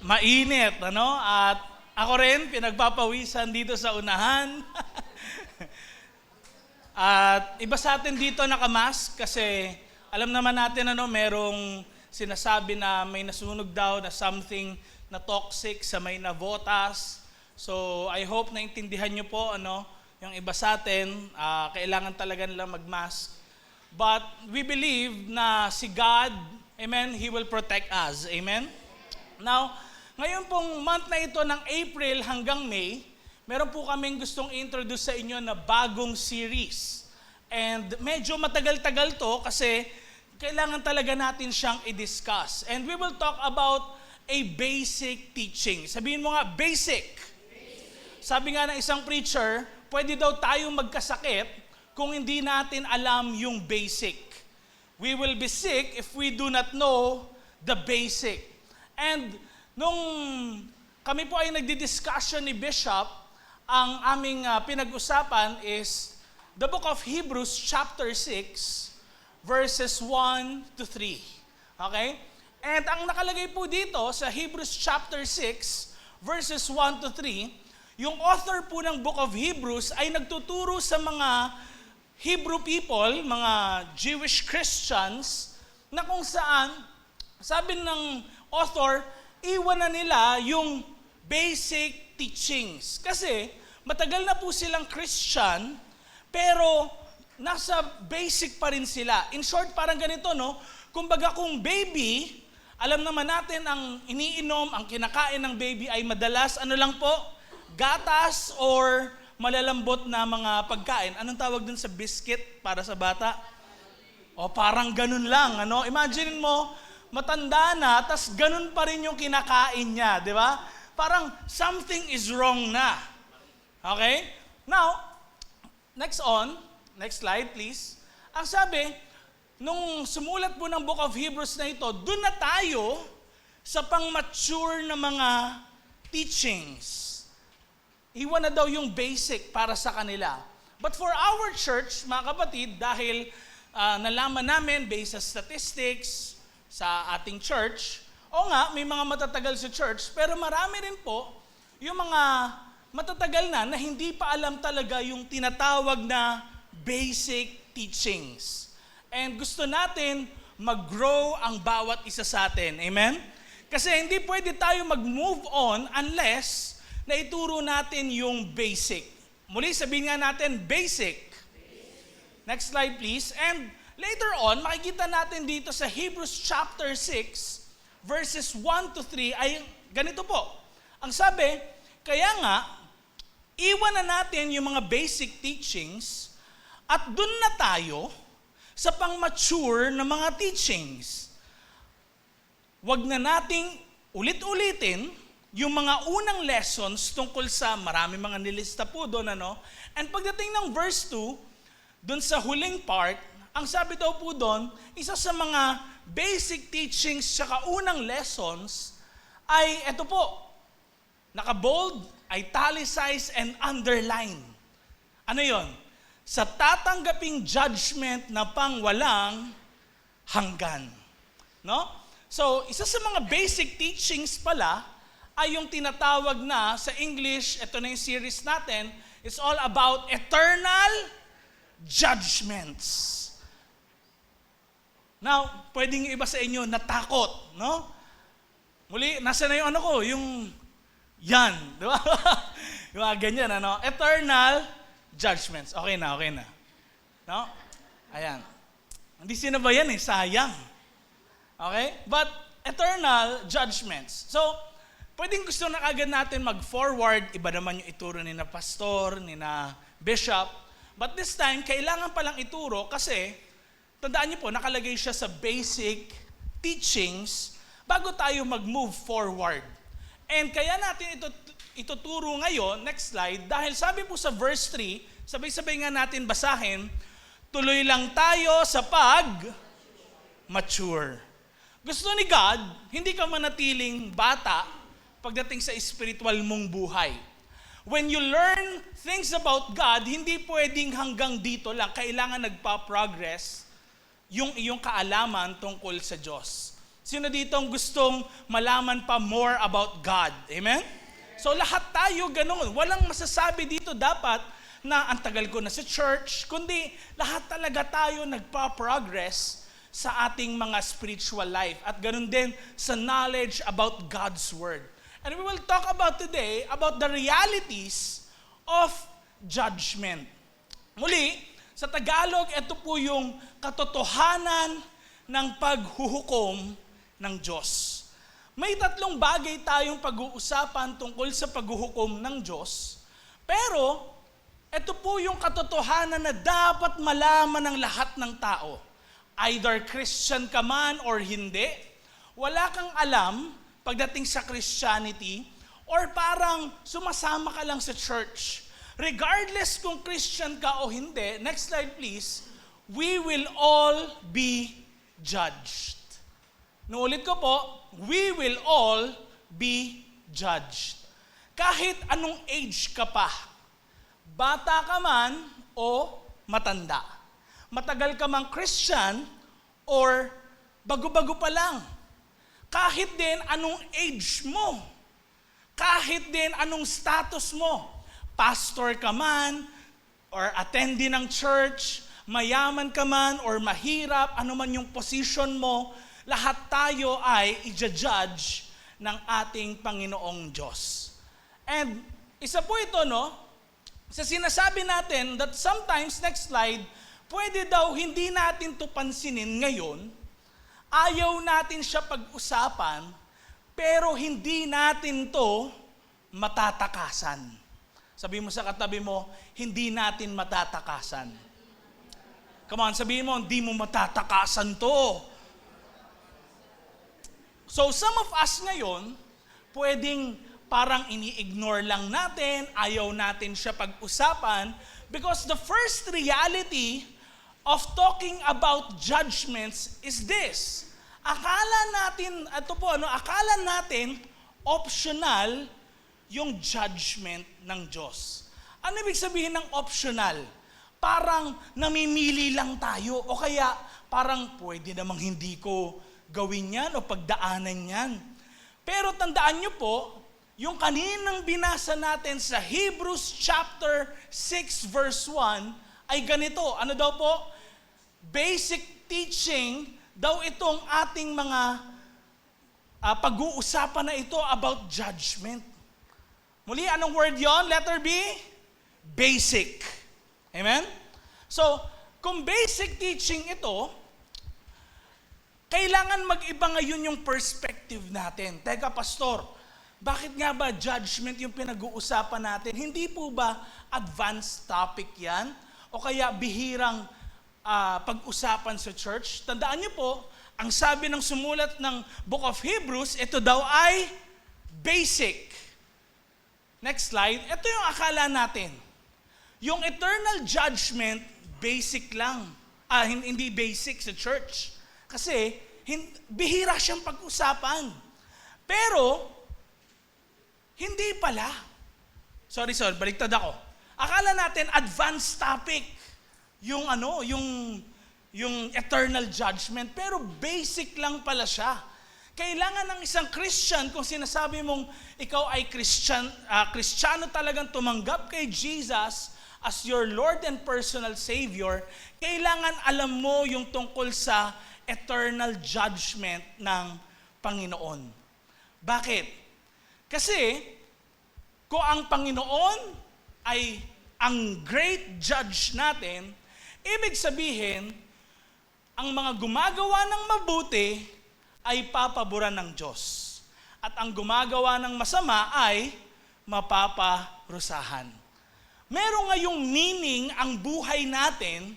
Mainit, ano? At ako rin, pinagpapawisan dito sa unahan. At iba sa atin dito nakamask kasi alam naman natin merong sinasabi na may nasunog daw na something na toxic sa may navotas. So I hope naintindihan nyo po yung iba sa atin, kailangan talaga nila magmask. But we believe na si God, amen, He will protect us. Amen? Now, ngayon pong month na ito ng April hanggang May, meron po kaming gustong introduce sa inyo na bagong series. And medyo matagal-tagal to kasi kailangan talaga natin siyang i-discuss. And we will talk about a basic teaching. Sabihin mo nga, basic. Sabi nga ng isang preacher, pwede daw tayong magkasakit kung hindi natin alam yung basic. We will be sick if we do not know the basic. And nung kami po ay nagdi-discussion ni Bishop, ang aming pinag-usapan is the book of Hebrews chapter 6 verses 1 to 3. Okay? And ang nakalagay po dito sa Hebrews chapter 6 verses 1 to 3, yung author po ng book of Hebrews ay nagtuturo sa mga Hebrew people, mga Jewish Christians, na kung saan, sabi ng author, iwan na nila yung basic teachings. Kasi matagal na po silang Christian, pero nasa basic pa rin sila. In short, parang ganito, kumbaga kung baby, alam naman natin ang iniinom, ang kinakain ng baby ay madalas, lang po? Gatas or malalambot na mga pagkain. Anong tawag dun sa biscuit para sa bata? O parang ganun lang, Imagine mo, matanda na, tas ganun pa rin yung kinakain niya, di ba? Parang something is wrong na. Okay? Now, next slide please. Ang sabi, nung sumulat po ng Book of Hebrews na ito, doon na tayo sa pang-mature na mga teachings. Iwan na daw yung basic para sa kanila. But for our church, mga kapatid, dahil nalaman namin based sa statistics sa ating church, may mga matatagal sa church, pero marami rin po yung mga matatagal na hindi pa alam talaga yung tinatawag na basic teachings. And gusto natin mag-grow ang bawat isa sa atin. Amen? Kasi hindi pwede tayo mag-move on unless na ituro natin yung basic. Muli, sabihin nga natin, basic. Next slide, please. And later on, makikita natin dito sa Hebrews chapter 6, verses 1 to 3, ay ganito po. Ang sabi, kaya nga, iwan na natin yung mga basic teachings at dun na tayo sa pang-mature na mga teachings. Huwag na nating ulit-ulitin yung mga unang lessons tungkol sa marami mga nilista po doon, And pagdating ng verse 2, doon sa huling part, ang sabi daw po doon, isa sa mga basic teachings tsaka unang lessons ay ito po, naka-bold, italicized, and underline. Ano yon? Sa tatanggaping judgment na pangwalang hanggan. So, isa sa mga basic teachings pala ay yung tinatawag na sa English, ito na yung series natin, it's all about eternal judgments. Now, pwedeng iba sa inyo natakot, Muli, nasa na yung yung yan, di ba? Yung mga ganyan, Eternal judgments. Okay na. Ayan. Hindi sinabayan sayang. Okay? But, eternal judgments. So, pwedeng gusto na agad natin mag-forward, iba naman yung ituro ni na pastor, ni na bishop. But this time, kailangan palang ituro kasi, tandaan niyo po, nakalagay siya sa basic teachings bago tayo mag-move forward. And kaya natin ituturo ngayon, next slide, dahil sabi po sa verse 3, sabay-sabay nga natin basahin, tuloy lang tayo sa pag-mature. Gusto ni God, hindi ka manatiling bata pagdating sa spiritual mong buhay. When you learn things about God, hindi pwedeng hanggang dito lang. Kailangan nagpa-progress yung iyong kaalaman tungkol sa Diyos. Sino dito ang gustong malaman pa more about God? Amen? So lahat tayo ganoon. Walang masasabi dito dapat na ang tagal ko na sa church, kundi lahat talaga tayo nagpa-progress sa ating mga spiritual life. At ganoon din sa knowledge about God's Word. And we will talk about today about the realities of judgment. Muli, sa Tagalog, ito po yung katotohanan ng paghuhukom ng Diyos. May tatlong bagay tayong pag-uusapan tungkol sa paghuhukom ng Diyos, pero ito po yung katotohanan na dapat malaman ng lahat ng tao. Either Christian ka man or hindi, wala kang alam pagdating sa Christianity, or parang sumasama ka lang sa church. Regardless kung Christian ka o hindi, next slide please, we will all be judged. Nuulit ko po, we will all be judged. Kahit anong age ka pa, bata ka man o matanda, matagal ka mang Christian or bago-bago pa lang, kahit din anong age mo, kahit din anong status mo, pastor ka man or attendee ng church, mayaman ka man or mahirap, ano man yung position mo, lahat tayo ay i-judge ng ating Panginoong Diyos. And isa po ito, no? Sa sinasabi natin that sometimes, next slide, pwede daw hindi natin to pansinin ngayon, ayaw natin siya pag-usapan, pero hindi natin to matatakasan. Sabi mo sa katabi mo, hindi natin matatakasan. Come on, sabihin mo, hindi mo matatakasan to. So some of us ngayon, pwedeng parang ini-ignore lang natin, ayaw natin siya pag-usapan, because the first reality of talking about judgments is this. Akala natin optional yung judgment ng Diyos. Ano ibig sabihin ng optional? Parang namimili lang tayo, o kaya parang pwede namang hindi ko gawin yan o pagdaanan yan. Pero tandaan nyo po, yung kaninang binasa natin sa Hebrews chapter 6 verse 1 ay ganito. Ano daw po? Basic teaching daw itong ating mga pag-uusapan na ito about judgment. Muli, anong word yon? Letter B? Basic. Amen? So, kung basic teaching ito, kailangan mag-iba ngayon yung perspective natin. Teka, pastor, bakit nga ba judgment yung pinag-uusapan natin? Hindi po ba advanced topic yan? O kaya bihirang pag-usapan sa church? Tandaan niyo po, ang sabi ng sumulat ng Book of Hebrews, ito daw ay basic. Next slide. Ito yung akala natin. Yung eternal judgment, basic lang. Hindi basic sa church. Kasi bihira siyang pag-usapan. Pero, hindi pala. Sorry, baliktad ako. Akala natin advanced topic yung eternal judgment, pero basic lang pala siya. Kailangan ng isang Christian, kung sinasabi mong ikaw ay Kristiyano talagang tumanggap kay Jesus as your Lord and personal Savior, kailangan alam mo yung tungkol sa eternal judgment ng Panginoon. Bakit? Kasi, kung ang Panginoon ay ang great judge natin, ibig sabihin, ang mga gumagawa ng mabuti ay papaboran ng Diyos. At ang gumagawa ng masama ay mapaparusahan. Meron ngayong meaning ang buhay natin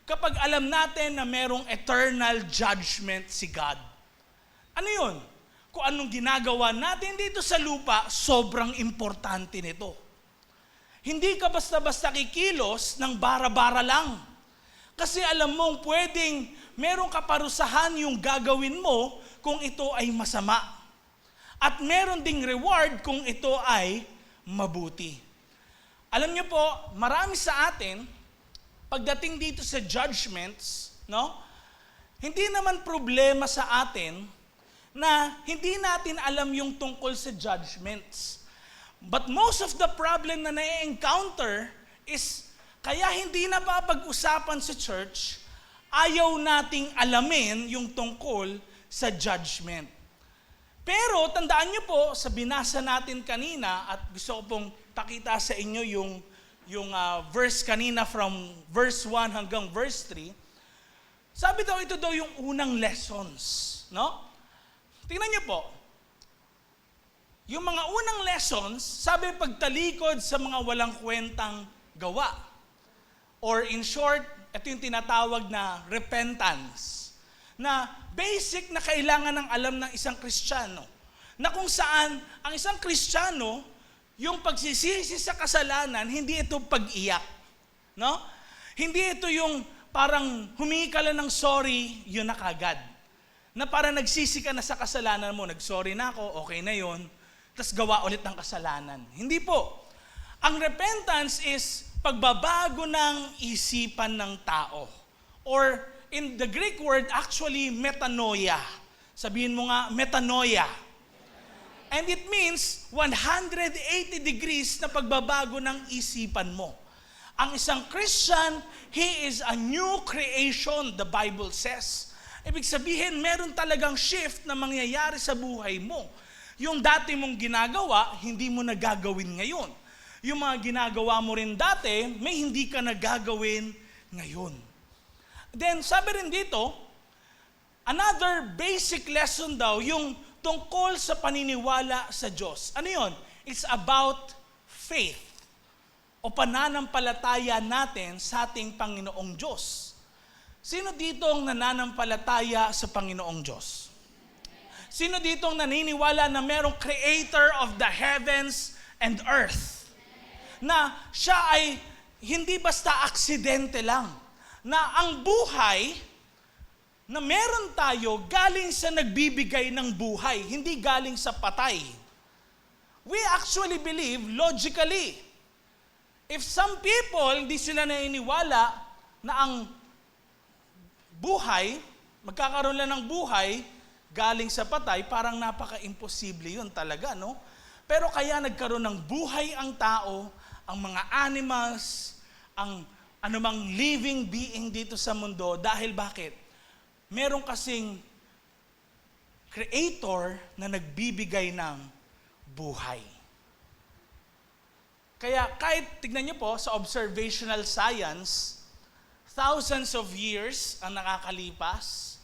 kapag alam natin na merong eternal judgment si God. Ano yun? Kung anong ginagawa natin dito sa lupa, sobrang importante nito. Hindi ka basta-basta kikilos ng bara-bara lang. Kasi alam mong pwedeng merong kaparusahan yung gagawin mo kung ito ay masama. At meron ding reward kung ito ay mabuti. Alam niyo po, marami sa atin, pagdating dito sa judgments, no? Hindi naman problema sa atin na hindi natin alam yung tungkol sa judgments. But most of the problem na na-encounter is kaya hindi na papag-usapan sa church, ayaw nating alamin yung tungkol sa judgment. Pero tandaan niyo po, sa binasa natin kanina, at gusto ko pong pakita sa inyo yung verse kanina from verse 1 hanggang verse 3, sabi daw ito daw yung unang lessons. No? Tingnan niyo po, yung mga unang lessons, sabi pagtalikod sa mga walang kwentang gawa. Or in short, ito yung tinatawag na repentance. Na basic na kailangan ng alam ng isang Kristiyano. Na kung saan ang isang Kristiyano, yung pagsisisi sa kasalanan, hindi ito pag-iyak. No? Hindi ito yung parang humingi ka lang ng sorry, yun na kagad. Na parang nagsisi ka na sa kasalanan mo, nag-sorry na ako, okay na yun, tapos gawa ulit ng kasalanan. Hindi po. Ang repentance is pagbabago ng isipan ng tao. Or in the Greek word, actually metanoia. Sabihin mo nga, metanoia. And it means 180 degrees na pagbabago ng isipan mo. Ang isang Christian, he is a new creation, the Bible says. Ibig sabihin, meron talagang shift na mangyayari sa buhay mo. Yung dati mong ginagawa, hindi mo na gagawin ngayon. Yung mga ginagawa mo rin dati, may hindi ka na gagawin ngayon. Then, sabi rin dito, another basic lesson daw, yung tungkol sa paniniwala sa Diyos. Ano yun? It's about faith o pananampalataya natin sa ating Panginoong Diyos. Sino dito ang nananampalataya sa Panginoong Diyos? Sino dito ang naniniwala na merong creator of the heavens and earth? Na siya ay hindi basta aksidente lang. Na ang buhay na meron tayo galing sa nagbibigay ng buhay, hindi galing sa patay. We actually believe logically. If some people, hindi sila naniniwala na ang buhay, magkakaroon lang ng buhay, galing sa patay, parang napaka-imposible yun talaga, no? Pero kaya nagkaroon ng buhay ang tao, ang mga animals, ang anumang living being dito sa mundo, dahil bakit? Meron kasing creator na nagbibigay ng buhay. Kaya kahit, tignan niyo po, sa observational science, thousands of years ang nakakalipas,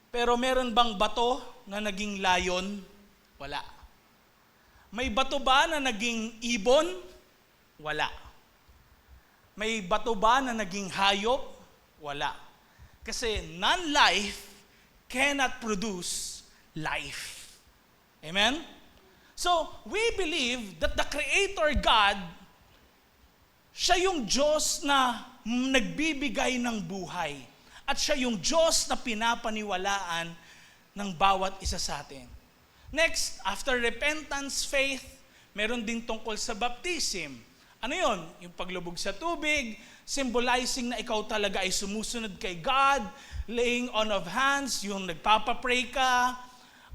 pero meron bang bato na naging layon? Wala. May bato ba na naging ibon? Wala. May bato ba na naging hayop? Wala. Kasi non-life cannot produce life. Amen? So, we believe that the Creator God, siya yung Diyos na nagbibigay ng buhay. At siya yung Diyos na pinapaniwalaan ng bawat isa sa atin. Next, after repentance, faith, meron din tungkol sa baptism. Ano yun? Yung paglubog sa tubig, symbolizing na ikaw talaga ay sumusunod kay God, laying on of hands, yung nagpapapray ka.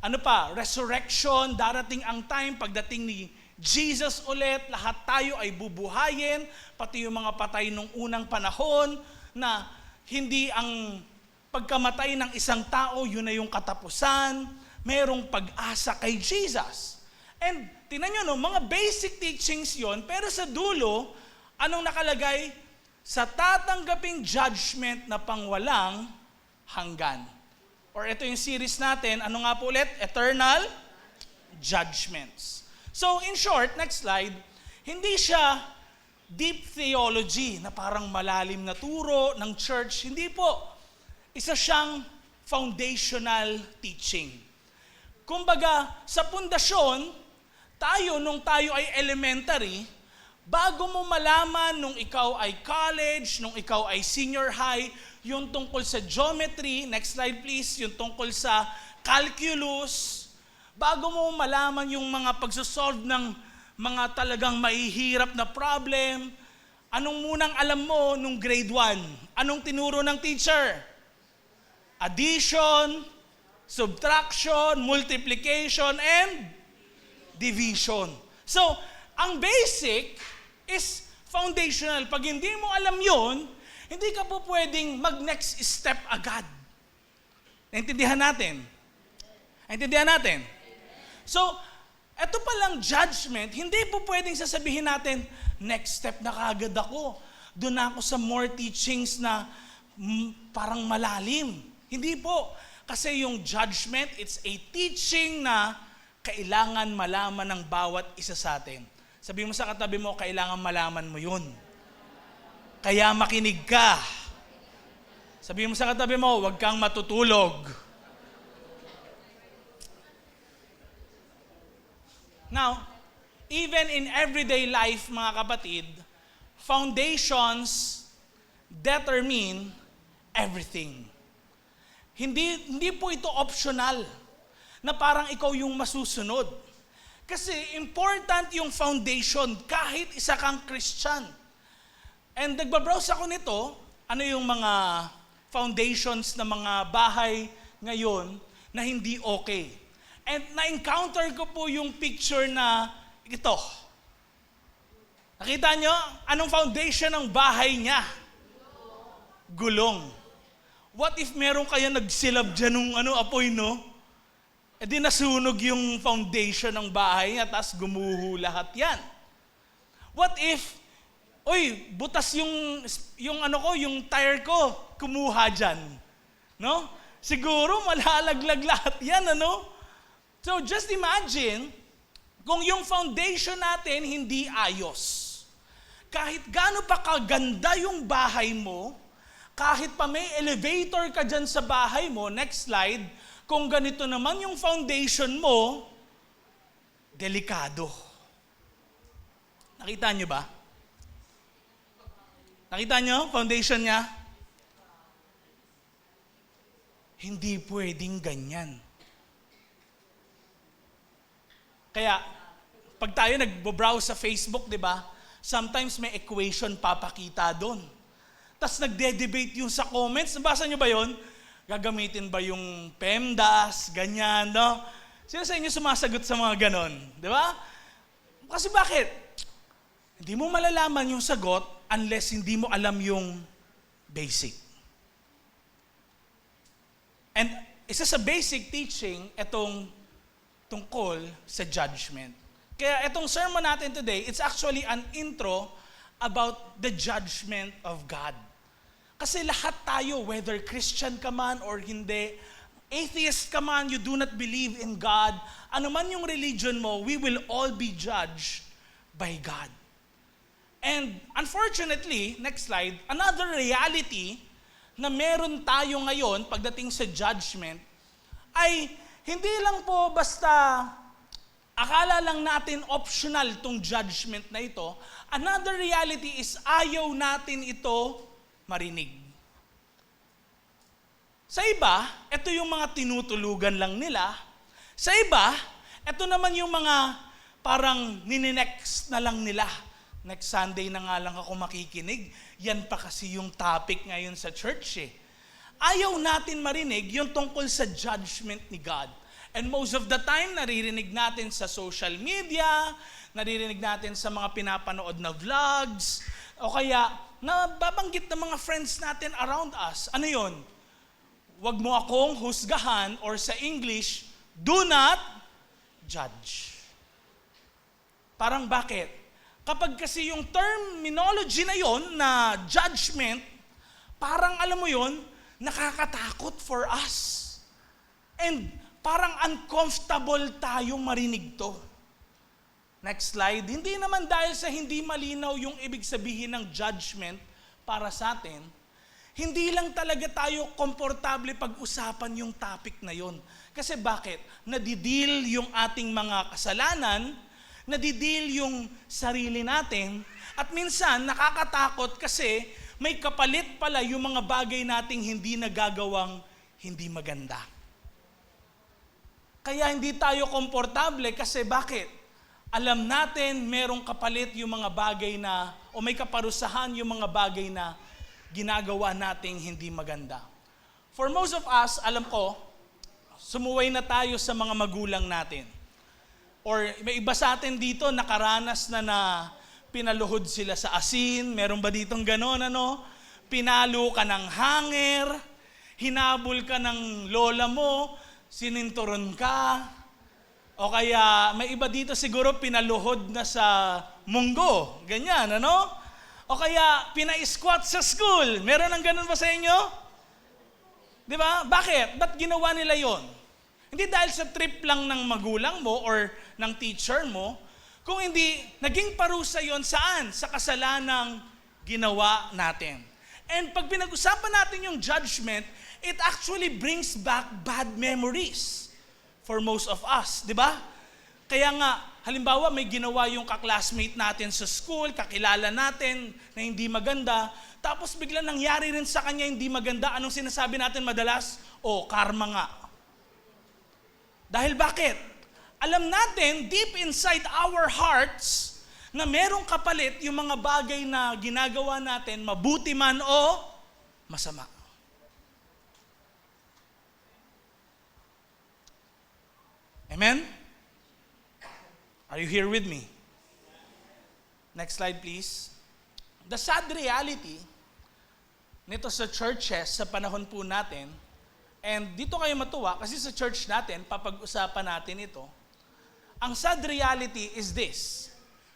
Ano pa? Resurrection, darating ang time, pagdating ni Jesus ulit, lahat tayo ay bubuhayin, pati yung mga patay nung unang panahon, na hindi ang pagkamatay ng isang tao, yun na yung katapusan, merong pag-asa kay Jesus. And tingnan nyo, no, mga basic teachings yon, pero sa dulo, anong nakalagay? Sa tatanggaping judgment na pangwalang hanggan. Or ito yung series natin, ano nga po ulit? Eternal Judgments. So in short, next slide, hindi siya deep theology na parang malalim na turo ng church. Hindi po. Isa siyang foundational teaching. Kumbaga, sa pundasyon, nung tayo ay elementary, bago mo malaman nung ikaw ay college, nung ikaw ay senior high, yung tungkol sa geometry, next slide please, yung tungkol sa calculus, bago mo malaman yung mga pagsosolve ng mga talagang mahihirap na problem, anong munang alam mo nung grade 1? Anong tinuro ng teacher? Addition, subtraction, multiplication, and division. So, ang basic is foundational. Pag hindi mo alam yon, hindi ka po pwedeng mag-next step agad. Naintindihan natin? Naintindihan natin? So, eto palang judgment, hindi po pwedeng sasabihin natin, next step na kaagad ako. Doon ako sa more teachings na parang malalim. Hindi po. Kasi yung judgment, it's a teaching na kailangan malaman ng bawat isa sa atin. Sabi mo sa katabi mo, kailangan malaman mo yun. Kaya makinig ka. Sabi mo sa katabi mo, huwag kang matutulog. Now, even in everyday life, mga kapatid, foundations determine everything. Hindi po ito optional na parang ikaw yung masusunod. Kasi important yung foundation kahit isa kang Christian. And nagbabrowse ako nito, ano yung mga foundations ng mga bahay ngayon na hindi okay. And na-encounter ko po yung picture na ito. Nakita nyo? Anong foundation ng bahay niya? Gulong. What if meron kaya nagsilab dyan ng apoy, no? E di nasunog yung foundation ng bahay niya, tapos gumuho lahat yan. What if, butas yung tire ko, kumuha dyan. No? Siguro malalaglag lahat yan, ano? So just imagine, kung yung foundation natin hindi ayos. Kahit gaano pa kaganda yung bahay mo, kahit pa may elevator ka dyan sa bahay mo, next slide, kung ganito naman yung foundation mo, delikado. Nakita nyo ba? Nakita nyo, foundation niya? Hindi pwedeng ganyan. Kaya, pag tayo nag-browse sa Facebook, di ba? Sometimes may equation papakita doon. Tapos nagde-debate yung sa comments. Nabasa nyo ba yon? Gagamitin ba yung PEMDAS, ganyan, no? Sino sa inyo sumasagot sa mga ganon? Di ba? Kasi bakit? Hindi mo malalaman yung sagot unless hindi mo alam yung basic. And isa sa basic teaching, itong tungkol sa judgment. Kaya itong sermon natin today, it's actually an intro about the judgment of God. Kasi lahat tayo, whether Christian ka man or hindi, atheist ka man, you do not believe in God, ano man yung religion mo, we will all be judged by God. And unfortunately, next slide, another reality na meron tayo ngayon pagdating sa judgment ay hindi lang po basta akala lang natin optional tong judgment na ito. Another reality is ayaw natin ito marinig. Sa iba, ito yung mga tinutulugan lang nila. Sa iba, ito naman yung mga parang nininext na lang nila. Next Sunday na nga lang ako makikinig. Yan pa kasi yung topic ngayon sa church eh. Ayaw natin marinig yung tungkol sa judgment ni God. And most of the time, naririnig natin sa social media, naririnig natin sa mga pinapanood na vlogs, o kaya nababanggit ng mga friends natin around us. Ano yon? Huwag mo akong husgahan, or sa English, do not judge. Parang bakit? Kapag kasi yung terminology na yon na judgment, parang alam mo yon, nakakatakot for us. And parang uncomfortable tayo marinig to. Next slide. Hindi naman dahil sa hindi malinaw yung ibig sabihin ng judgment para sa atin, hindi lang talaga tayo komportable pag-usapan yung topic na yon. Kasi bakit? Nadideal yung ating mga kasalanan, nadideal yung sarili natin, at minsan nakakatakot kasi may kapalit pala yung mga bagay nating hindi nagagawang hindi maganda. Kaya hindi tayo komportable kasi bakit? Alam natin merong kapalit yung mga bagay na, o may kaparusahan yung mga bagay na ginagawa nating hindi maganda. For most of us, alam ko, sumuway na tayo sa mga magulang natin. Or may iba sa atin dito nakaranas na pinaluhod sila sa asin. Meron ba ditong ganon, ano? Pinalo ka ng hanger, hinabol ka ng lola mo, sininturon ka. O kaya may iba dito siguro pinaluhod na sa munggo. Ganyan, ano? O kaya pina-squat sa school. Meron ng ganon ba sa inyo? Di ba? Bakit? Ba't ginawa nila yon? Hindi dahil sa trip lang ng magulang mo or ng teacher mo, kung hindi, naging parusa yon saan? Sa kasalanang ginawa natin. And pag pinag-usapan natin yung judgment, it actually brings back bad memories for most of us. Di ba? Kaya nga, halimbawa may ginawa yung kaklasmate natin sa school, kakilala natin na hindi maganda, tapos bigla nangyari rin sa kanya hindi maganda. Anong sinasabi natin madalas? Karma nga. Dahil bakit? Alam natin, deep inside our hearts, na merong kapalit yung mga bagay na ginagawa natin, mabuti man o masama. Amen? Are you here with me? Next slide, please. The sad reality nito sa churches sa panahon po natin, and dito kayo matuwa kasi sa church natin, papag-usapan natin ito. Ang sad reality is this.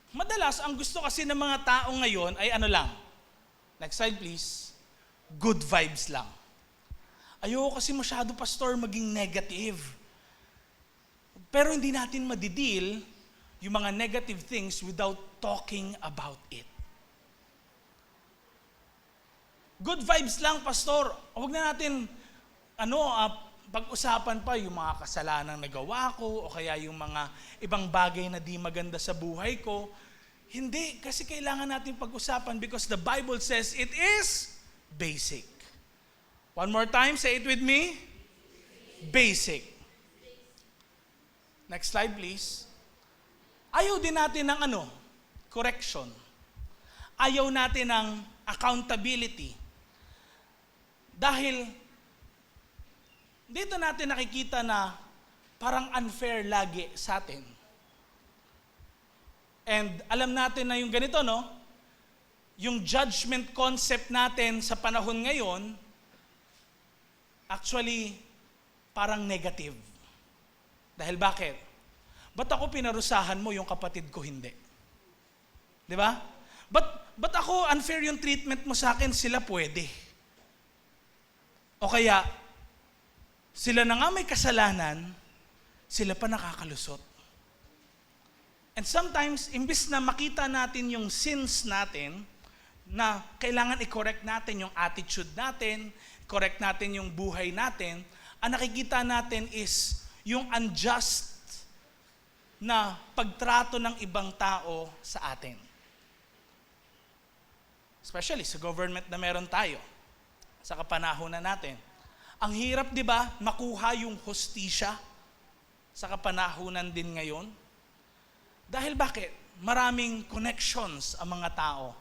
Madalas, ang gusto kasi ng mga tao ngayon ay ano lang. Next slide, please. Good vibes lang. Ayoko kasi masyado, pastor, maging negative. Pero hindi natin madideal yung mga negative things without talking about it. Good vibes lang, pastor. Huwag na natin pag-usapan pa yung mga kasalanang nagawa ko o kaya yung mga ibang bagay na di maganda sa buhay ko. Hindi, kasi kailangan natin pag-usapan because the Bible says it is basic. One more time, say it with me. Basic. Next slide, please. Ayaw din natin ng correction. Ayaw natin ng accountability. Dahil dito natin nakikita na parang unfair lagi sa atin. And alam natin na yung ganito, no? Yung judgment concept natin sa panahon ngayon, actually, parang negative. Dahil bakit? Ba't ako pinarusahan mo, yung kapatid ko hindi? Di ba? Ba't ako unfair yung treatment mo sa akin, sila pwede? O kaya, sila na nga may kasalanan, sila pa nakakalusot. And sometimes, imbis na makita natin yung sins natin, na kailangan i-correct natin yung attitude natin, correct natin yung buhay natin, ang nakikita natin is yung unjust na pagtrato ng ibang tao sa atin. Especially sa government na meron tayo, sa kapanahunan natin. Ang hirap, di ba, makuha yung hustisya sa kapanahunan din ngayon? Dahil bakit? Maraming connections ang mga tao.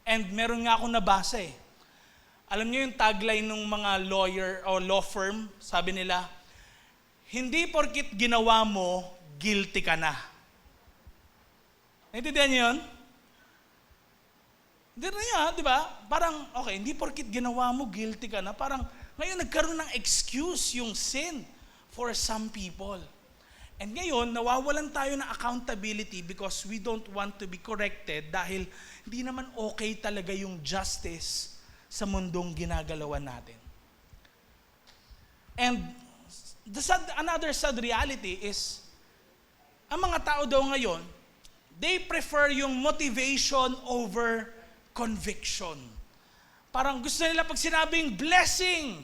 And meron nga akong nabasa eh. Alam niyo yung tagline ng mga lawyer o law firm, sabi nila, hindi porkit ginawa mo, guilty ka na. Naintindihan niyo yun? Hindi na niya, di ba? Parang, okay, hindi porkit ginawa mo, guilty ka na. Parang, ngayon nagkaroon ng excuse yung sin for some people. And ngayon, nawawalan tayo ng accountability because we don't want to be corrected dahil hindi naman okay talaga yung justice sa mundong ginagalawan natin. And another sad reality is, ang mga tao daw ngayon, they prefer yung motivation over conviction. Parang gusto nila pag sinabing blessing,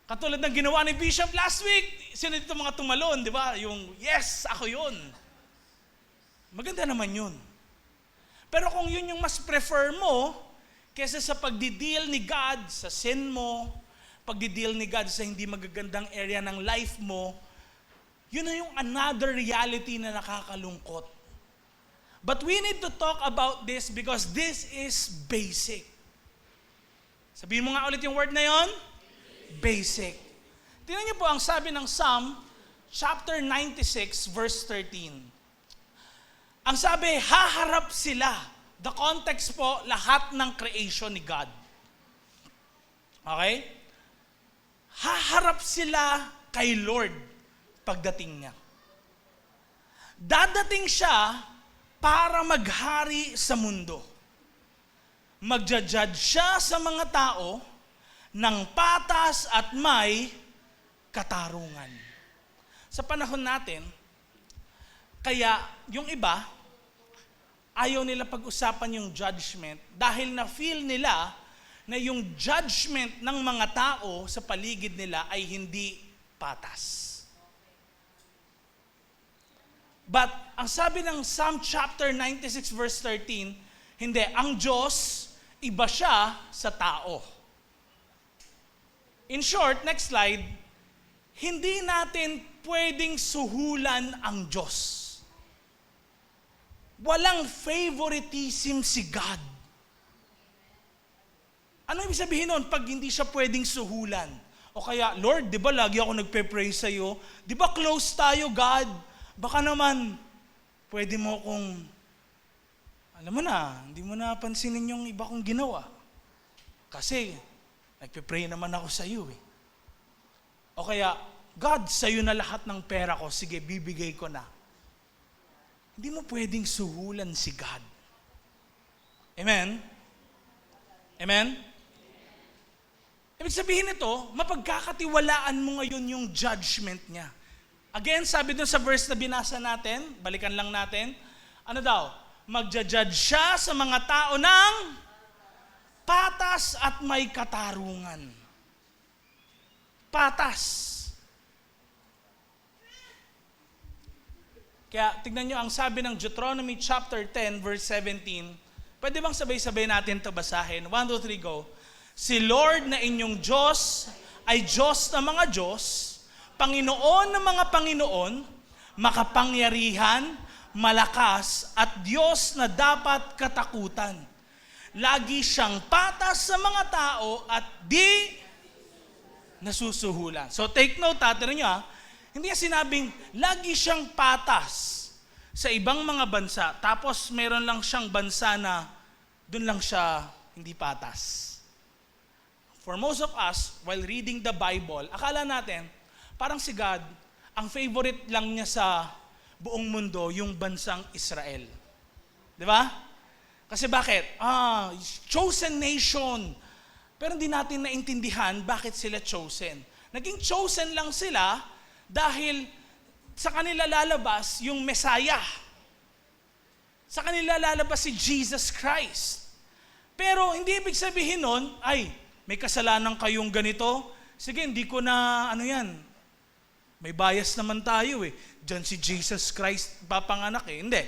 katulad ng ginawa ni Bishop last week, sino dito mga tumalon, di ba? Yung, yes, ako yun. Maganda naman yun. Pero kung yun yung mas prefer mo, kesa sa pagdideal ni God sa sin mo, pagdideal ni God sa hindi magagandang area ng life mo, yun na yung another reality na nakakalungkot. But we need to talk about this because this is basic. Sabihin mo nga ulit yung word na yon. Basic. Tingnan niyo po ang sabi ng Psalm chapter 96 verse 13. Ang sabi, haharap sila. The context po, lahat ng creation ni God. Okay? Haharap sila kay Lord pagdating niya. Dadating siya para maghari sa mundo. Magja-judge siya sa mga tao ng patas at may katarungan. Sa panahon natin, kaya yung iba, ayaw nila pag-usapan yung judgment dahil na-feel nila na yung judgment ng mga tao sa paligid nila ay hindi patas. But ang sabi ng Psalm chapter 96 verse 13, hindi, ang Diyos, iba siya sa tao. In short, next slide, hindi natin pwedeng suhulan ang Diyos. Walang favoritism si God. Ano ibig sabihin nun pag hindi siya pwedeng suhulan? O kaya, Lord, di ba lagi ako nagpe-pray sa'yo? Di ba close tayo, God? Baka naman, pwede mo kong, alam mo na, hindi mo na pansinin yung iba kong ginawa. Kasi, nagpe-pray naman ako sa'yo eh. O kaya, God, sa'yo na lahat ng pera ko, sige, bibigay ko na. Hindi mo pwedeng suhulan si God. Amen? Amen? Ibig sabihin nito, mapagkakatiwalaan mo ngayon yung judgment niya. Again, sabi dun sa verse na binasa natin, balikan lang natin, ano daw? Magja-judge siya sa mga tao ng patas at may katarungan. Patas. Kaya tignan nyo ang sabi ng Deuteronomy chapter 10 verse 17. Pwede bang sabay-sabay natin ito basahin? 1, 2, 3, go. Si Lord na inyong Diyos ay Diyos na mga Diyos, Panginoon ng mga Panginoon, makapangyarihan, malakas, at Diyos na dapat katakutan. Lagi siyang patas sa mga tao at di nasusuhulan. So take note, tignan nyo hindi niya sinabing, lagi siyang patas sa ibang mga bansa, tapos meron lang siyang bansa na doon lang siya hindi patas. For most of us, while reading the Bible, akala natin, parang si God, ang favorite lang niya sa buong mundo, yung bansang Israel. Di ba? Kasi bakit? Chosen nation. Pero hindi natin naintindihan bakit sila chosen. Naging chosen lang sila dahil sa kanila lalabas yung Messiah. Sa kanila lalabas si Jesus Christ. Pero hindi ibig sabihin nun, ay, may kasalanan kayong ganito. Sige, hindi ko na, may bias naman tayo eh. Diyan si Jesus Christ papanganak eh. Hindi,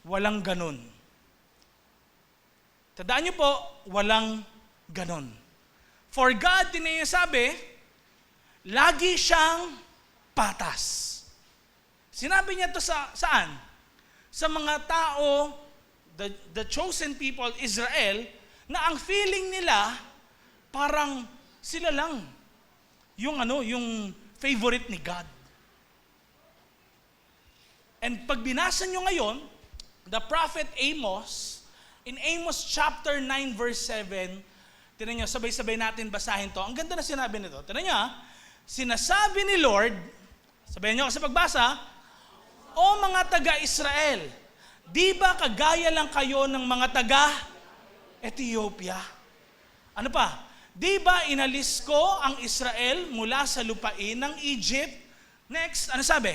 walang ganun. Tandaan niyo po, walang ganun. For God, din niya sabi, lagi siyang patas. Sinabi niya to saan? Sa mga tao, the chosen people, Israel, na ang feeling nila, parang sila lang yung favorite ni God. And pag binasa nyo ngayon, the prophet Amos, in Amos chapter 9 verse 7, tinan nyo, sabay-sabay natin basahin to. Ang ganda na sinabi nito. Tinan nyo sinasabi ni Lord, sabayan nyo sa pagbasa, o mga taga-Israel, di ba kagaya lang kayo ng mga taga-Ethiopia? Ano pa? Di ba inalis ko ang Israel mula sa lupain ng Egypt? Next, ano sabi?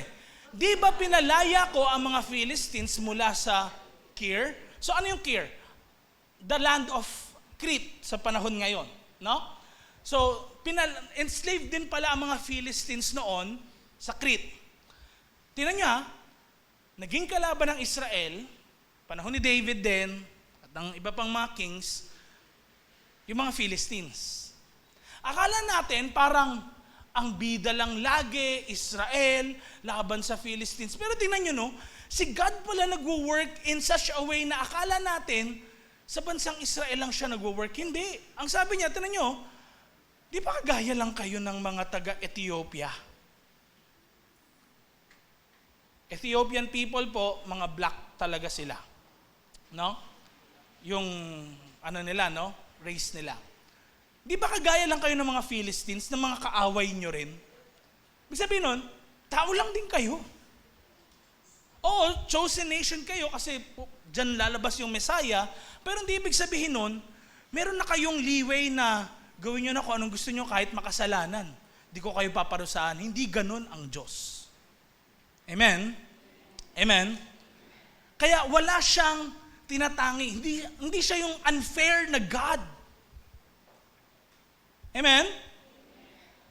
Di ba pinalaya ko ang mga Philistines mula sa Kir? So ano yung Kir? The land of Crete sa panahon ngayon. No? So, enslaved din pala ang mga Philistines noon sa Crete. Tingnan nyo naging kalaban ng Israel, panahon ni David din, at ng iba pang mga kings, yung mga Philistines. Akala natin parang ang bida lang lagi, Israel, laban sa Philistines. Pero tingnan nyo si God pala nagwo-work in such a way na akala natin, sa bansang Israel lang siya nagwo-work. Hindi. Ang sabi niya, tingnan nyo, Di ba kagaya lang kayo ng mga taga-Ethiopia? Ethiopian people po, mga black talaga sila. No? Yung nila, no? Race nila. Di ba kagaya lang kayo ng mga Philistines, ng mga kaaway nyo rin? Ibig sabihin nun, tao lang din kayo. Oo, chosen nation kayo kasi dyan lalabas yung Messiah, pero hindi ibig sabihin nun, meron na kayong leeway na gawin nyo na kung anong gusto nyo kahit makasalanan. Hindi ko kayo paparusahan. Hindi ganun ang Diyos. Amen? Amen? Kaya wala siyang tinatangi. Hindi siya yung unfair na God. Amen?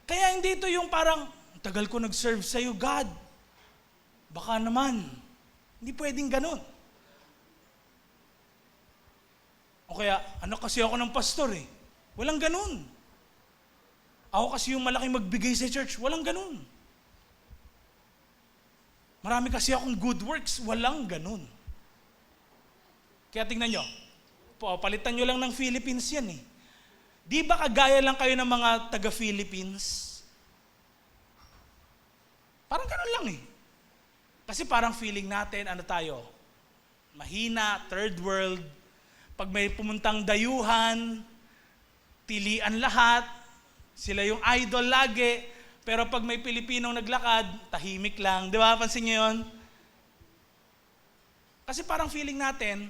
Kaya hindi ito yung parang, tagal ko nag-serve sa'yo, God. Baka naman. Hindi pwedeng ganun. O kaya, kasi ako ng pastor eh. Walang ganun. Ako kasi yung malaking magbigay sa church. Walang ganun. Marami kasi akong good works. Walang ganun. Kaya tingnan nyo. Palitan nyo lang ng Philippines yan eh. Di ba kagaya lang kayo ng mga taga-Philippines? Parang ganun lang eh. Kasi parang feeling natin, tayo? Mahina, third world. Pag may pumuntang dayuhan, tilian lahat, sila yung idol lagi, pero pag may Pilipinong naglakad, tahimik lang. Di ba? Pansin niyo yun? Kasi parang feeling natin,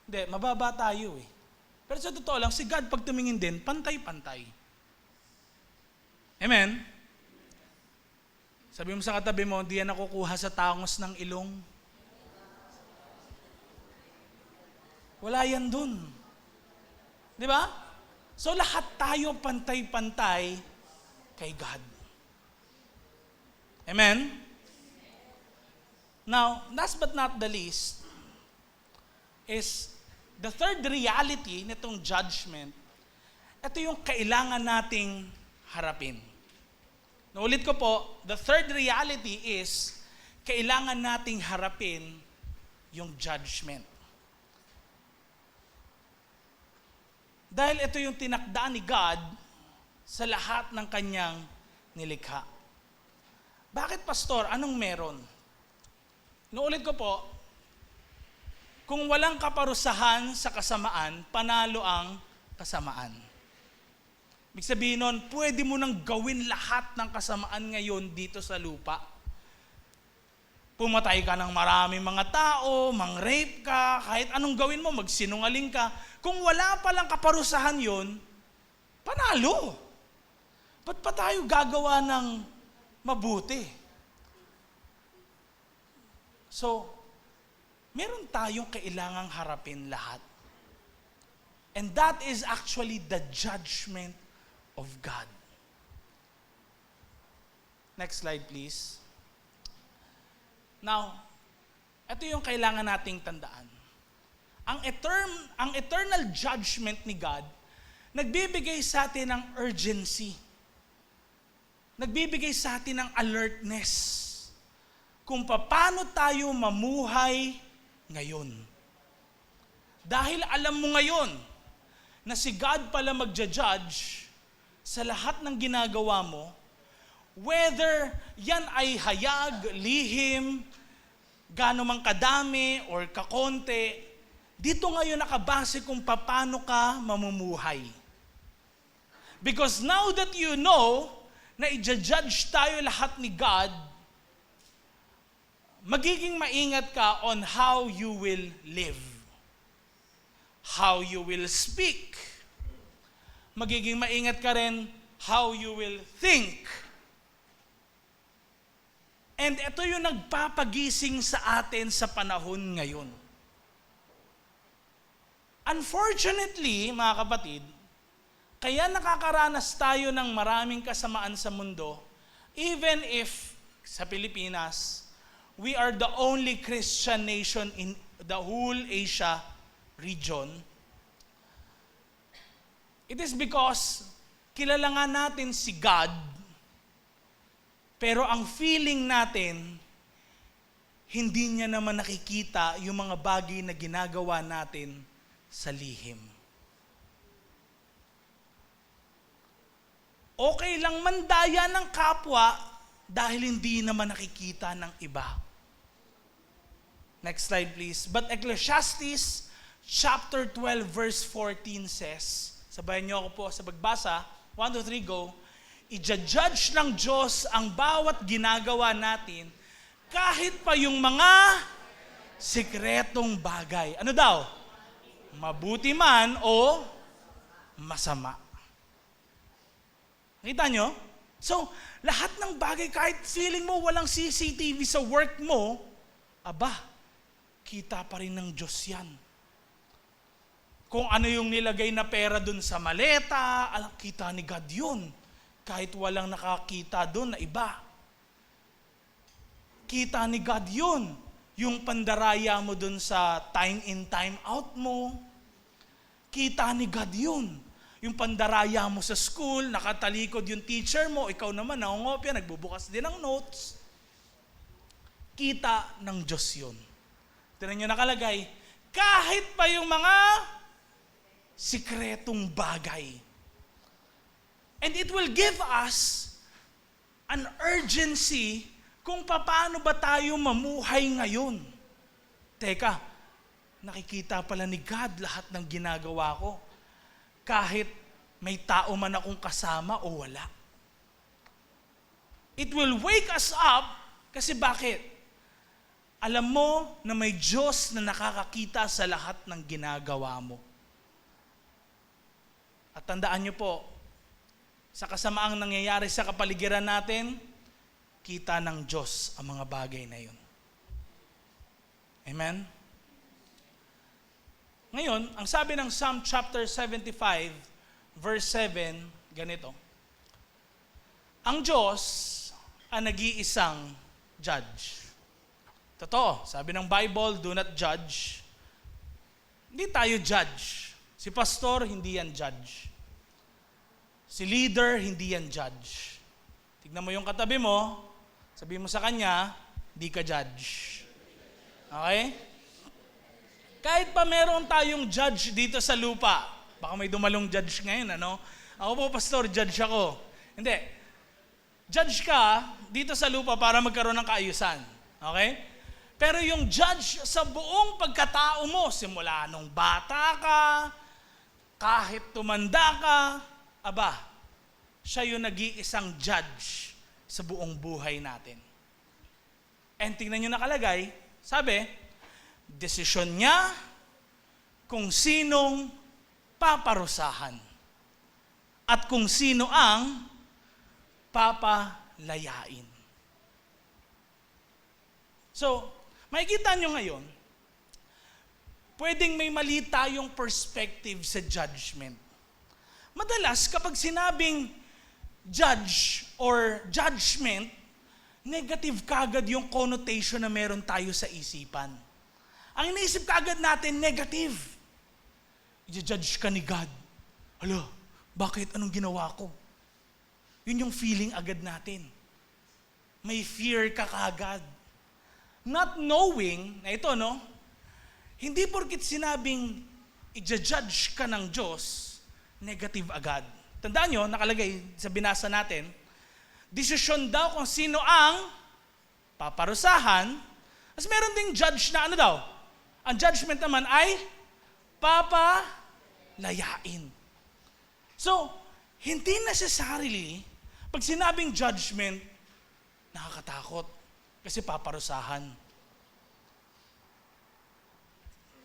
hindi, mababa tayo eh. Pero sa totoo lang, si God pag tumingin din, pantay-pantay. Amen? Sabi mo sa katabi mo, hindi yan nakukuha sa tangos ng ilong. Wala yan dun. Di ba? So lahat tayo pantay-pantay kay God. Amen? Now, last but not the least, is the third reality nitong judgment. Ito yung kailangan nating harapin. Naulit ko po, the third reality is kailangan nating harapin yung judgment. Dahil ito yung tinakdaan ni God sa lahat ng kanyang nilikha. Bakit, Pastor? Anong meron? Naulit ko po, kung walang kaparusahan sa kasamaan, panalo ang kasamaan. Ibig sabihin nun, pwede mo nang gawin lahat ng kasamaan ngayon dito sa lupa. Pumatay ka ng maraming mga tao, mang-rape ka, kahit anong gawin mo, magsinungaling ka. Kung wala palang kaparusahan yon, panalo. Ba't pa tayo gagawa ng mabuti? So, meron tayong kailangang harapin lahat. And that is actually the judgment of God. Next slide, please. Now, ito yung kailangan nating tandaan. Ang eternal judgment ni God, nagbibigay sa atin ng urgency. Nagbibigay sa atin ng alertness kung paano tayo mamuhay ngayon. Dahil alam mo ngayon na si God pala magja-judge sa lahat ng ginagawa mo, whether yan ay hayag, lihim, gaano mang kadami or kakonte, dito ngayon nakabase kung paano ka mamumuhay. Because now that you know na i-judge tayo lahat ni God, magiging maingat ka on how you will live, how you will speak. Magiging maingat ka rin how you will think. And ito yung nagpapagising sa atin sa panahon ngayon. Unfortunately, mga kapatid, kaya nakakaranas tayo ng maraming kasamaan sa mundo, even if sa Pilipinas, we are the only Christian nation in the whole Asia region. It is because kilala nga natin si God, pero ang feeling natin, hindi niya naman nakikita yung mga bagay na ginagawa natin sa lihim. Okay lang mandaya ng kapwa dahil hindi naman nakikita ng iba. Next slide please. But Ecclesiastes chapter 12 verse 14 says, sabayan niyo ako po sa pagbasa, 1, 2, 3, go. I-judge ng Diyos ang bawat ginagawa natin kahit pa yung mga sikretong bagay. Ano daw? Mabuti man o masama. Nakita nyo? So, lahat ng bagay, kahit feeling mo walang CCTV sa work mo, aba, kita pa rin ng Diyos yan. Kung ano yung nilagay na pera dun sa maleta, kita ni God yun. Kahit walang nakakita dun na iba. Kita ni God yun. Yung pandaraya mo dun sa time in, time out mo. Kita ni God yun. Yung pandaraya mo sa school, nakatalikod yung teacher mo, ikaw naman nangungopia, nagbubukas din ng notes. Kita ng Diyos yun. Tignan nyo nakalagay, kahit pa yung mga sikretong bagay. And it will give us an urgency kung paano ba tayo mamuhay ngayon. Teka, nakikita pala ni God lahat ng ginagawa ko. Kahit may tao man akong kasama o wala. It will wake us up kasi bakit? Alam mo na may Diyos na nakakakita sa lahat ng ginagawa mo. At tandaan niyo po, sa kasamaang nangyayari sa kapaligiran natin, kita ng Diyos ang mga bagay na yun. Amen? Ngayon, ang sabi ng Psalm chapter 75, verse 7, ganito. Ang Diyos ang nag-iisang judge. Totoo, sabi ng Bible, do not judge. Hindi tayo judge. Si pastor, hindi yan judge. Si leader, hindi yan judge. Tignan mo yung katabi mo, sabihin mo sa kanya, hindi ka judge. Okay? Kahit pa meron tayong judge dito sa lupa, baka may dumalong judge ngayon, ano? Ako po, pastor, judge ako. Hindi. Judge ka dito sa lupa para magkaroon ng kaayusan. Okay? Pero yung judge sa buong pagkatao mo, simula nung bata ka, kahit tumanda ka, aba, siya yung nag-iisang judge sa buong buhay natin. And tingnan nyo nakalagay, sabi, desisyon niya kung sinong paparusahan at kung sino ang papalayain. So, makikita nyo ngayon, pwedeng may mali tayong perspective sa judgment. Madalas, kapag sinabing judge or judgment, negative kagad yung connotation na meron tayo sa isipan. Ang iniisip kagad natin, negative. I-judge ka ni God. Hala, bakit? Anong ginawa ko? Yun yung feeling agad natin. May fear ka kagad. Not knowing, na ito, no? Hindi porkit sinabing i-judge ka ng Diyos, negative agad. Tandaan nyo, nakalagay sa binasa natin, desisyon daw kung sino ang paparusahan, as meron ding judge na ano daw, ang judgment naman ay papalayain. So, hindi necessarily, pag sinabing judgment, nakakatakot kasi paparusahan.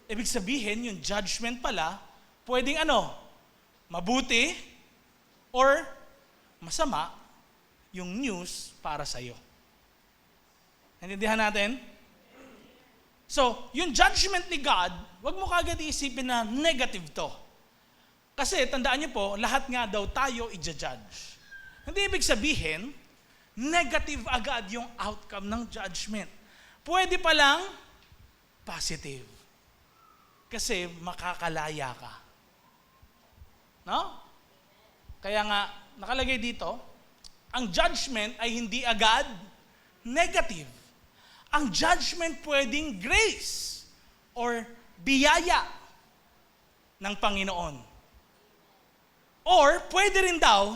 Ibig sabihin, yung judgment pala, pwedeng ano, mabuti or masama yung news para sa'yo. Naintindihan natin? So, yung judgment ni God, wag mo kagad isipin na negative to. Kasi, tandaan niyo po, lahat nga daw tayo i-judge. Hindi ibig sabihin, negative agad yung outcome ng judgment. Pwede pa lang, positive. Kasi makakalaya ka. No? Kaya nga, nakalagay dito, ang judgment ay hindi agad negative. Ang judgment pwedeng grace or biyaya ng Panginoon. Or pwede rin daw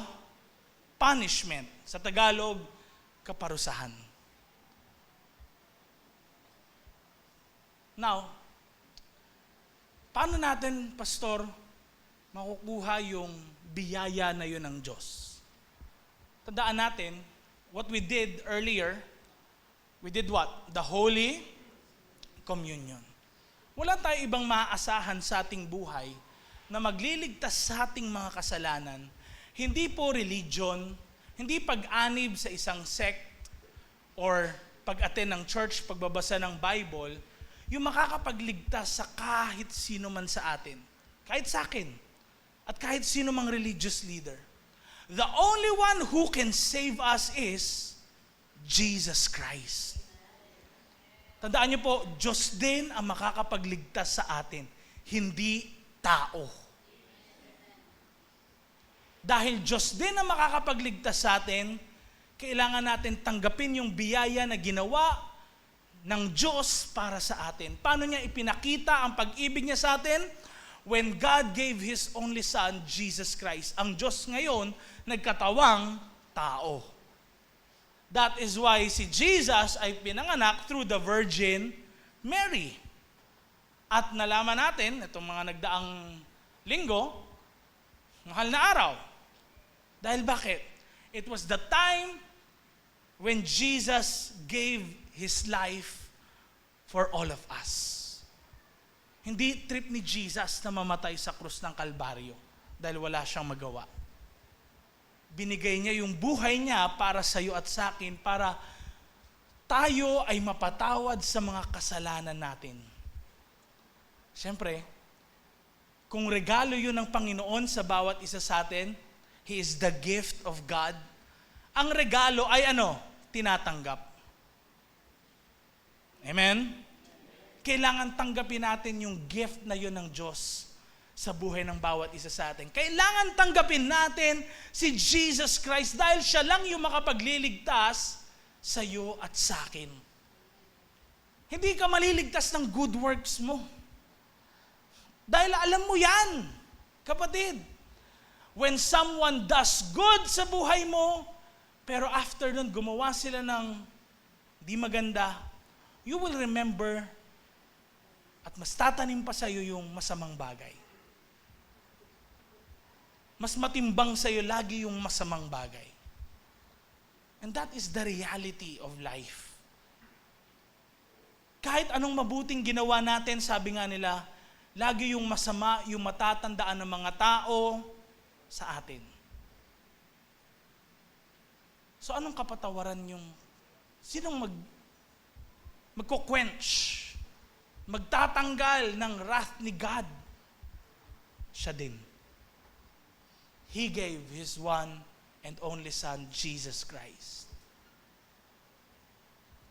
punishment. Sa Tagalog, kaparusahan. Now, paano natin, Pastor, makukuha yung biyaya na yun ng Diyos? Tandaan natin, what we did earlier, we did what? The Holy Communion. Wala tayo ibang maaasahan sa ating buhay na magliligtas sa ating mga kasalanan. Hindi po religion, hindi pag-anib sa isang sect or pag-attend ng church, pagbabasa ng Bible, yung makakapagligtas sa kahit sino man sa atin. Kahit sa akin. At kahit sino mang religious leader. The only one who can save us is Jesus Christ. Tandaan niyo po, Diyos din ang makakapagligtas sa atin, hindi tao. Dahil Diyos din ang makakapagligtas sa atin, kailangan natin tanggapin yung biyaya na ginawa ng Diyos para sa atin. Paano niya ipinakita ang pag-ibig niya sa atin? When God gave His only Son, Jesus Christ. Ang Diyos ngayon, nagkatawang tao. That is why si Jesus ay pinanganak through the Virgin Mary. At nalaman natin, itong mga nagdaang linggo, mahal na araw. Dahil bakit? It was the time when Jesus gave His life for all of us. Hindi trip ni Jesus na mamatay sa krus ng Kalbaryo dahil wala siyang magawa. Binigay niya yung buhay niya para sa iyo at sa akin para tayo ay mapatawad sa mga kasalanan natin. Siyempre, kung regalo yun ng Panginoon sa bawat isa sa atin, He is the gift of God. Ang regalo ay ano? Tinatanggap. Amen? Kailangan tanggapin natin yung gift na yun ng Diyos sa buhay ng bawat isa sa atin. Kailangan tanggapin natin si Jesus Christ dahil siya lang yung makapagliligtas sa iyo at sa akin. Hindi ka maliligtas ng good works mo. Dahil alam mo yan, kapatid. When someone does good sa buhay mo, pero after nun gumawa sila ng di maganda, you will remember at mas tatanim pa sa iyo yung masamang bagay. Mas matimbang sa iyo lagi yung masamang bagay. And that is the reality of life. Kahit anong mabuting ginawa natin, sabi nga nila, lagi yung masama, yung matatandaan ng mga tao sa atin. So anong kapatawaran yung, sinong magko-quench, magtatanggal ng wrath ni God? Siya din. He gave His one and only Son, Jesus Christ,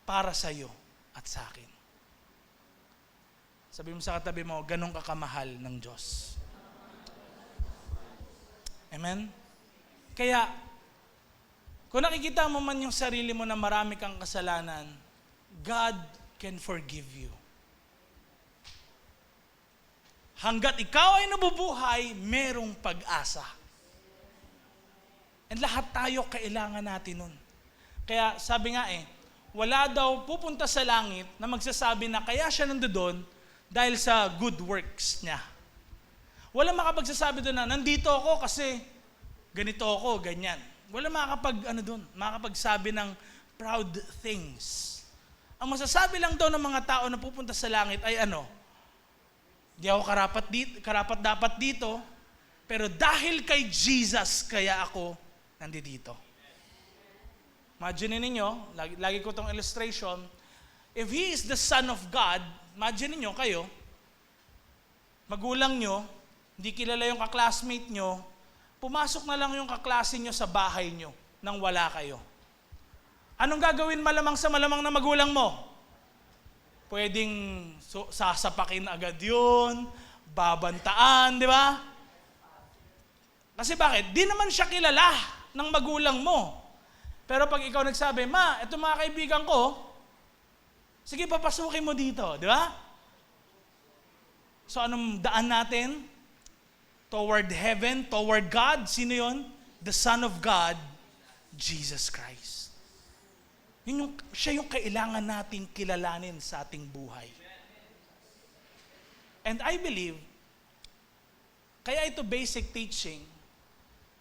para sa iyo at sa akin. Sabi mo sa katabi mo, ganun ka kamahal ng Diyos. Amen? Kaya, kung nakikita mo man yung sarili mo na marami kang kasalanan, God can forgive you. Hanggat ikaw ay nabubuhay, merong pag-asa. And lahat tayo kailangan natin nun. Kaya sabi nga wala daw pupunta sa langit na magsasabi na kaya siya nandoon dahil sa good works niya. Wala makapagsasabi doon na nandito ako kasi ganito ako, ganyan. Wala makakapagsabi ng proud things. Ang masasabi lang daw ng mga tao na pupunta sa langit ay di ako karapat dapat dito, pero dahil kay Jesus, kaya ako nandito. Imagine ninyo, lagi ko tong illustration, if He is the Son of God, imagine ninyo kayo, magulang nyo, hindi kilala yung kaklasmate nyo, pumasok na lang yung kaklase nyo sa bahay nyo nang wala kayo. Anong gagawin malamang sa malamang na magulang mo? Pwedeng sasapakin agad yun, babantaan, di ba? Kasi bakit? Di naman siya kilala ng magulang mo. Pero pag ikaw nagsabi, Ma, ito mga kaibigan ko, sige, papasukin mo dito, di ba? So anong daan natin? Toward heaven, toward God. Sino yon? The Son of God Jesus Christ. Siya yung kailangan nating kilalanin sa ating buhay. And I believe, kaya ito basic teaching,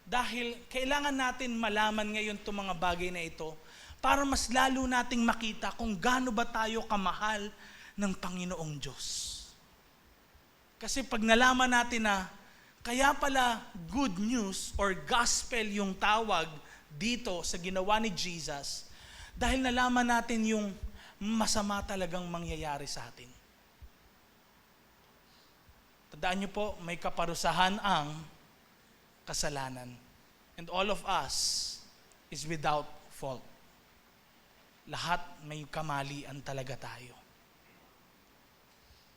dahil kailangan natin malaman ngayon itong mga bagay na ito para mas lalo nating makita kung gaano ba tayo kamahal ng Panginoong Diyos. Kasi pag nalaman natin na kaya pala good news or gospel yung tawag dito sa ginawa ni Jesus, dahil nalaman natin yung masama talagang mangyayari sa atin. Tandaan niyo po, may kaparusahan ang kasalanan. And all of us is without fault. Lahat may kamalian talaga tayo.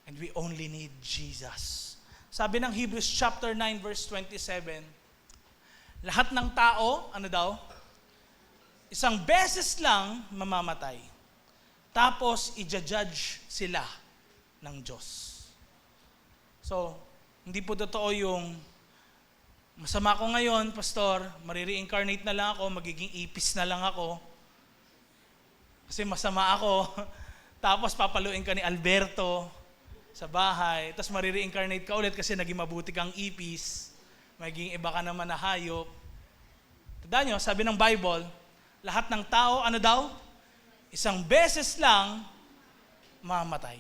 And we only need Jesus. Sabi ng Hebrews chapter 9 verse 27, lahat ng tao, ano daw? Isang beses lang mamamatay. Tapos i-judge sila ng Diyos. So, hindi po totoo yung masama ko ngayon, pastor, marire-incarnate na lang ako, magiging ipis na lang ako. Kasi masama ako. Tapos papaluin ka ni Alberto sa bahay. Tapos marire-incarnate ka ulit kasi naging mabuti kang ipis. Magiging iba ka naman na hayop. Tandaan nyo, sabi ng Bible, lahat ng tao, ano daw? Isang beses lang mamatay.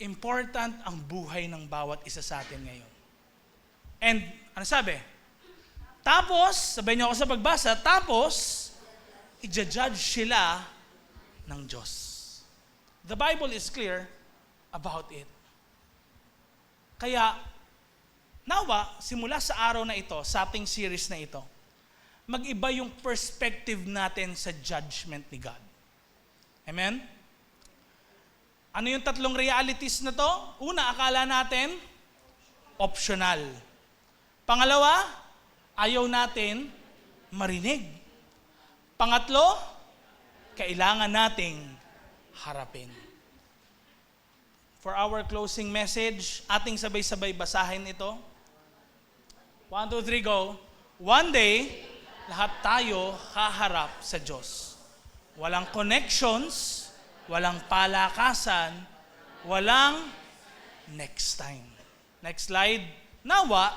Important ang buhay ng bawat isa sa atin ngayon. And, ano sabi? Tapos, sabihin niyo ako sa pagbasa, tapos, i-judge sila ng Diyos. The Bible is clear about it. Kaya, nawa, simula sa araw na ito, sa ating series na ito, mag-iba yung perspective natin sa judgment ni God. Amen? Ano yung tatlong realities na to? Una, akala natin, optional. Pangalawa, ayaw natin marinig. Pangatlo, kailangan nating harapin. For our closing message, ating sabay-sabay basahin ito. 1, 2, 3, go. One day, lahat tayo haharap sa Diyos. Walang connections, walang palakasan, walang next time. Next slide. Nawa,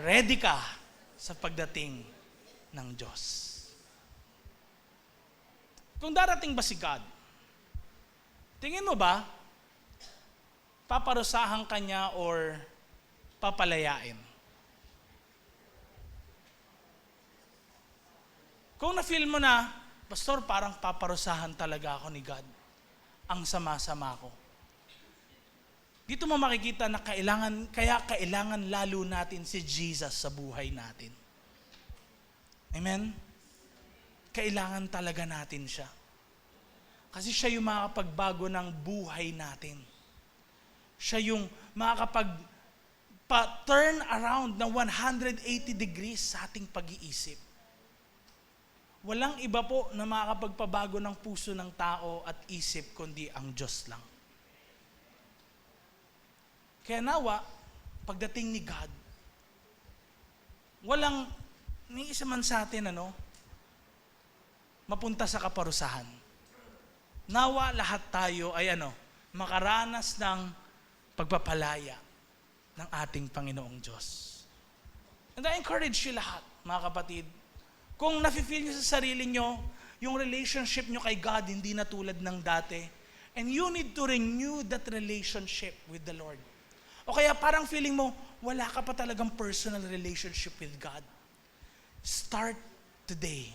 ready ka sa pagdating ng Diyos. Kung darating ba si God, tingin mo ba, paparusahan ka niya or papalayain? Kung na-feel mo na, Pastor, parang paparusahan talaga ako ni God. Ang sama-sama ko. Dito mo makikita na kailangan lalo natin si Jesus sa buhay natin. Amen? Kailangan talaga natin siya. Kasi siya yung makakapagbago ng buhay natin. Siya yung makakapag-turn around ng 180 degrees sa ating pag-iisip. Walang iba po na makakapagpabago ng puso ng tao at isip kundi ang Diyos lang. Kaya nawa, pagdating ni God, walang ni isa man sa atin mapunta sa kaparusahan. Nawa lahat tayo ay makaranas ng pagpapalaya ng ating Panginoong Diyos. And I encourage you lahat, mga kapatid, kung nafe-feel nyo sa sarili nyo, yung relationship nyo kay God hindi na tulad ng dati, and you need to renew that relationship with the Lord. O kaya parang feeling mo, wala ka pa talagang personal relationship with God. Start today.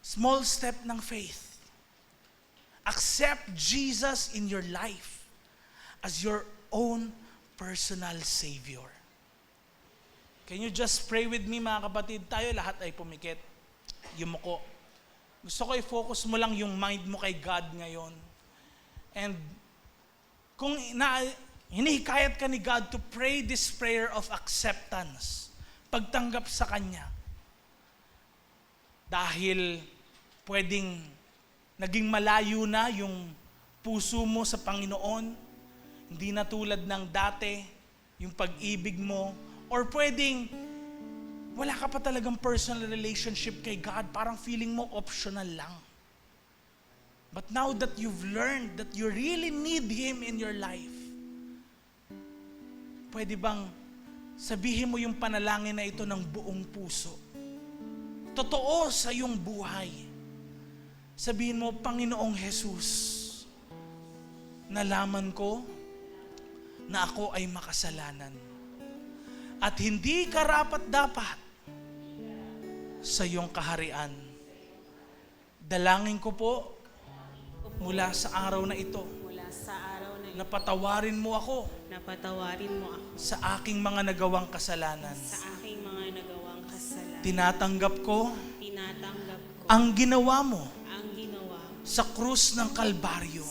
Small step ng faith. Accept Jesus in your life as your own personal Savior. Can you just pray with me, mga kapatid? Tayo lahat ay pumikit. Yumuko. Gusto ko i-focus mo lang yung mind mo kay God ngayon. And kung hinihikayat ka ni God to pray this prayer of acceptance, pagtanggap sa Kanya. Dahil pwedeng naging malayo na yung puso mo sa Panginoon, hindi na tulad ng dati, yung pag-ibig mo, or pwedeng wala ka pa talagang personal relationship kay God, parang feeling mo optional lang. But now that you've learned that you really need Him in your life, pwede bang sabihin mo yung panalangin na ito ng buong puso? Totoo sa iyong buhay. Sabihin mo, Panginoong Jesus, nalaman ko na ako ay makasalanan at hindi karapat-dapat sa iyong kaharian. Dalangin ko po mula sa araw na ito, napatawarin mo ako sa aking mga nagawang kasalanan. Tinatanggap ko ang ginawa mo sa krus ng Kalbaryo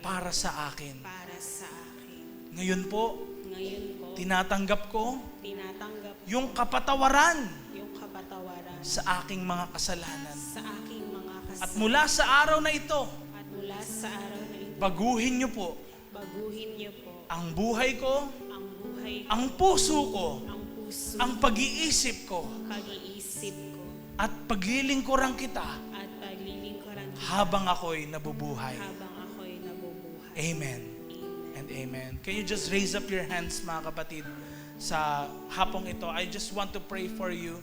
para sa akin. Ngayon po, tinatanggap ko yung kapatawaran sa aking mga kasalanan. At mula sa araw na ito, baguhin niyo po ang buhay ko, ang puso ko, ang pag-iisip ko, at paglilingkuran kita habang ako'y nabubuhay. Amen and amen. Can you just raise up your hands, mga kapatid, sa hapong ito? I just want to pray for you.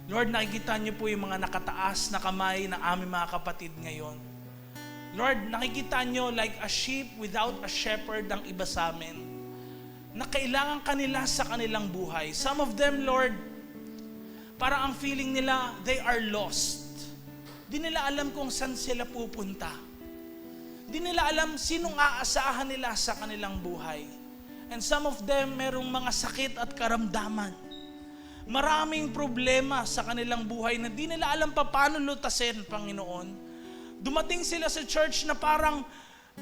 Lord, nakikita niyo po yung mga nakataas na kamay ng aming mga kapatid ngayon. Lord, nakikita niyo like a sheep without a shepherd ang iba sa amin, na kailangan kanila sa kanilang buhay. Some of them, Lord, parang ang feeling nila, they are lost. Di nila alam kung saan sila pupunta. Di nila alam sinong aasahan nila sa kanilang buhay. And some of them, merong mga sakit at karamdaman. Maraming problema sa kanilang buhay na di nila alam pa paano lutasin, Panginoon. Dumating sila sa church na parang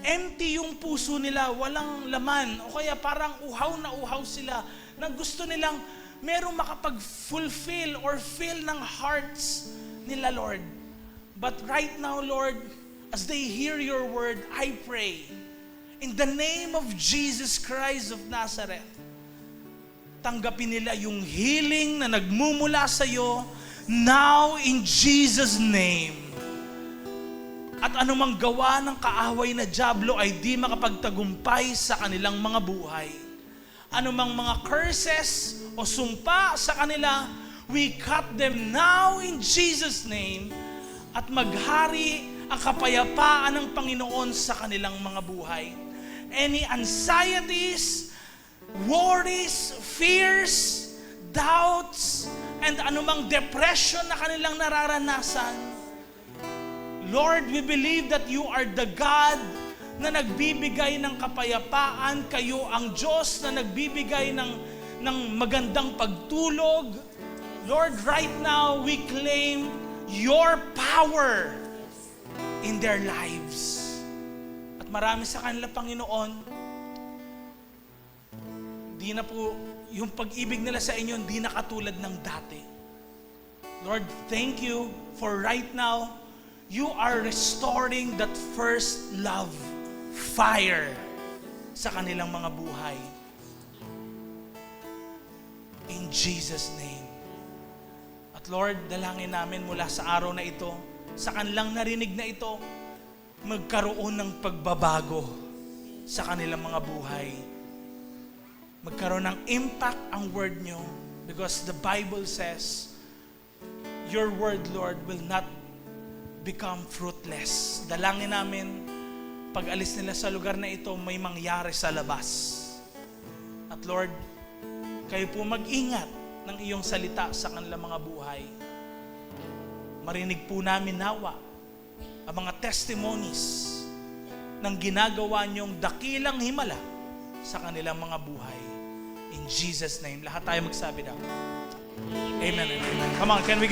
empty yung puso nila, walang laman. O kaya parang uhaw na uhaw sila na gusto nilang merong makapag-fulfill or fill ng hearts nila, Lord. But right now, Lord, as they hear your word, I pray, in the name of Jesus Christ of Nazareth, tanggapin nila yung healing na nagmumula sa iyo now in Jesus' name. At anumang gawa ng kaaway na dyablo ay di makapagtagumpay sa kanilang mga buhay. Anumang mga curses o sumpa sa kanila, we cut them now in Jesus' name. At maghari ang kapayapaan ng Panginoon sa kanilang mga buhay. Any anxieties, worries, fears, doubts, and anumang depression na kanilang nararanasan, Lord, we believe that you are the God na nagbibigay ng kapayapaan. Kayo ang Diyos na nagbibigay ng magandang pagtulog. Lord, right now, we claim your power in their lives. At marami sa kanila, Panginoon, di na po, yung pag-ibig nila sa inyo, di na katulad ng dati. Lord, thank you for right now, you are restoring that first love, fire, sa kanilang mga buhay. In Jesus' name. At Lord, dalangin namin mula sa araw na ito, sa kanilang narinig na ito, magkaroon ng pagbabago sa kanilang mga buhay. Magkaroon ng impact ang word nyo, because the Bible says, your word, Lord, will not become fruitless. Dalangin namin, pag alis nila sa lugar na ito, may mangyari sa labas. At Lord, kayo po mag-ingat ng iyong salita sa kanilang mga buhay. Marinig po namin nawa ang mga testimonies ng ginagawa niyong dakilang himala sa kanilang mga buhay. In Jesus' name. Lahat tayo magsabi daw. Amen and amen. Come on, can we give